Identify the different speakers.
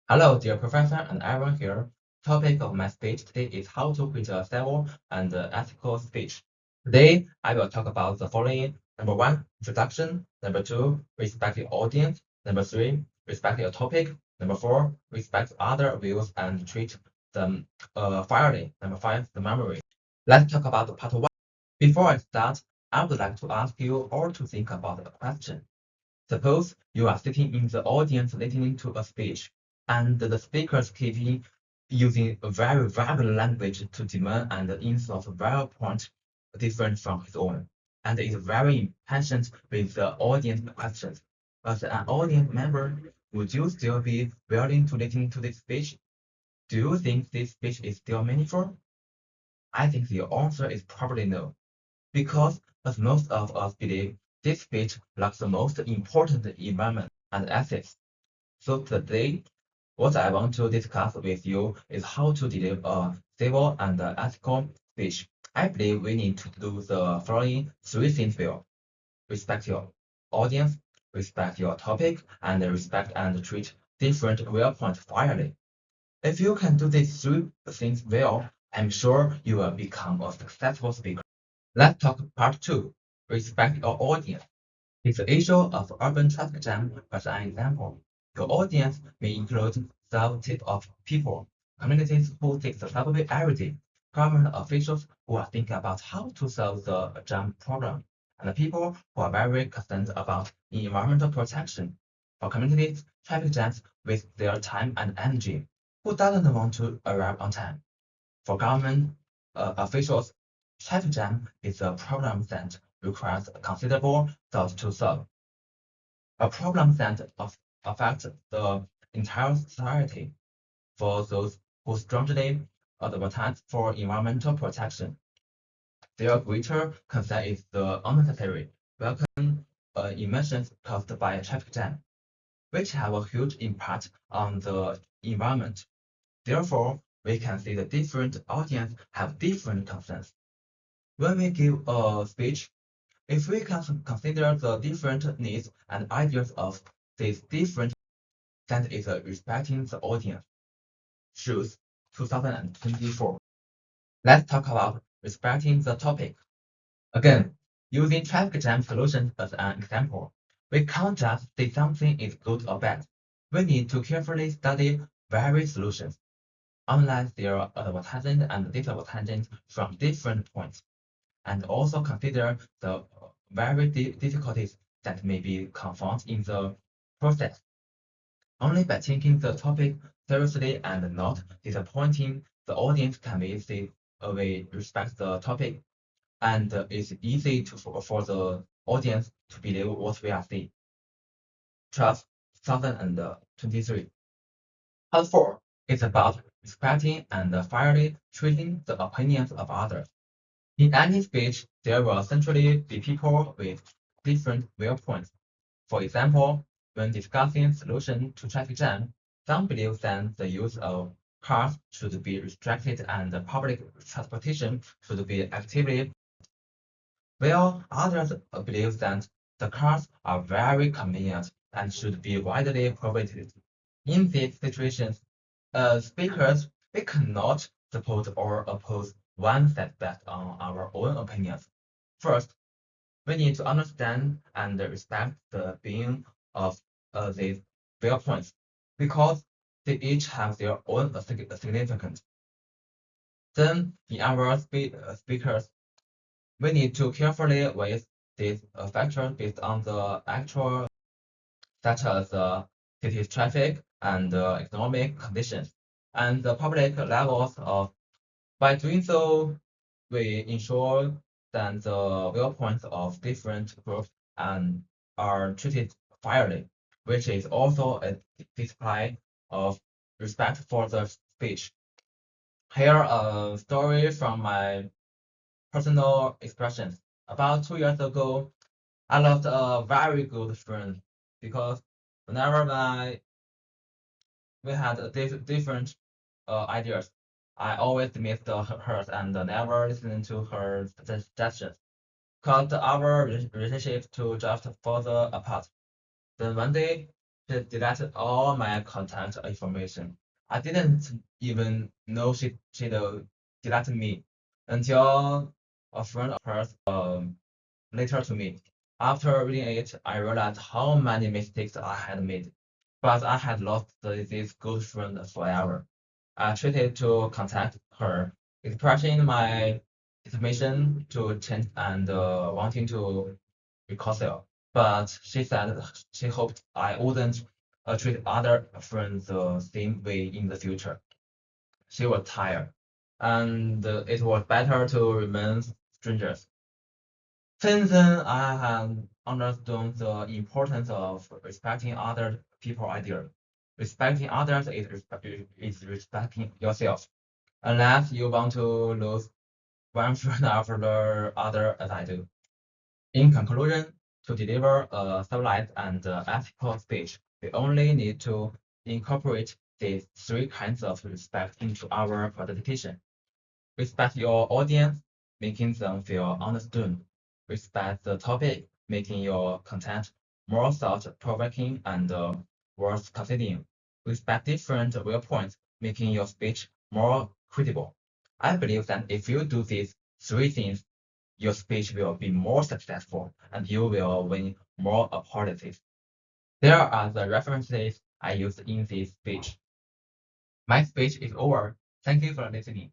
Speaker 1: Hello, dear professor and everyone here. Topic of my speech today is how to create a civil and ethical speech. Today, I will talk about the following. Number one, introduction. Number two, respect the audience. Number three, respect your topic. Number four, respect other views and treat them fairly. Number five, the memory. Let's talk about the part one. Before I start, I would like to ask you all to think about a question. Suppose you are sitting in the audience listening to a speech, and the speakers keep using a very verbal language to demand and insult very point different from his own, and is very impatient with the audience questions. As an audience member, would you still be willing to listen to this speech? Do you think this speech is still meaningful? I think the answer is probably no. Because, as most of us believe, this speech lacks the most important environment and ethics. So today, what I want to discuss with you is how to deliver a civil and ethical speech. I believe we need to do the following three things well. Respect your audience, respect your topic, and respect and treat different viewpoints fairly. If you can do these three things well, I'm sure you will become a successful speaker. Let's talk part two. Respect your audience. It's the issue of urban traffic jam as an example. Your audience may include some type of people, communities who take the subway every day, government officials who are thinking about how to solve the jam problem, and people who are very concerned about environmental protection. For communities, traffic jams waste their time and energy. Who doesn't want to arrive on time? For government officials, traffic jam is a problem that requires considerable thought to solve, a problem that affects the entire society. For those who strongly advocate for environmental protection, their greater concern is the unnecessary vehicle emissions caused by traffic jam, which have a huge impact on the environment. Therefore, we can see the different audience have different concerns. When we give a speech, if we can consider the different needs and ideas of these different, that is respecting the audience. Shoes 2024. Let's talk about respecting the topic. Again, using traffic jam solutions as an example, we can't just say something is good or bad. We need to carefully study various solutions, analyze their advantages and disadvantages from different points, and also consider the very difficulties that may be confronted in the process. Only by taking the topic seriously and not disappointing the audience can we respect the topic, and it's easy for the audience to believe what we are saying. Trust 2023. Part 4 is about respecting and fairly treating the opinions of others. In any speech, there will essentially be people with different viewpoints. For example, when discussing solution to traffic jam, some believe that the use of cars should be restricted and public transportation should be actively, while others believe that the cars are very convenient and should be widely prohibited. In these situations, as speakers, we cannot support or oppose one set based on our own opinions. First, we need to understand and respect the being of these viewpoints because they each have their own significance. Then, in our speakers, we need to carefully weigh these factors based on the actual, such as city traffic and economic conditions, and the public levels of. By doing so, we ensure that the viewpoints of different groups and are treated fairly, which is also a display of respect for the speech. Here a story from my personal expressions. About 2 years ago, I lost a very good friend because whenever we had a different ideas, I always missed hers and never listened to her suggestions, caused our relationship to drift further apart. Then one day, She deleted all my contact information. I didn't even know she deleted me until a friend of hers later to me. After reading it, I realized how many mistakes I had made, but I had lost this good friend forever. I tried to contact her, expressing my information to change and wanting to reconcile. But she said she hoped I wouldn't treat other friends the same way in the future. She was tired, and it was better to remain strangers. Since then, I have understood the importance of respecting other people's ideas. Respecting others is respecting yourself. Unless you want to lose one friend after the other, as I do. In conclusion, to deliver a civilized and ethical speech, we only need to incorporate these three kinds of respect into our presentation. Respect your audience, making them feel understood. Respect the topic, making your content more thought-provoking and worth considering. Respect different viewpoints, making your speech more credible. I believe that if you do these three things, your speech will be more successful and you will win more applauses. There are the references I used in this speech. My speech is over. Thank you for listening.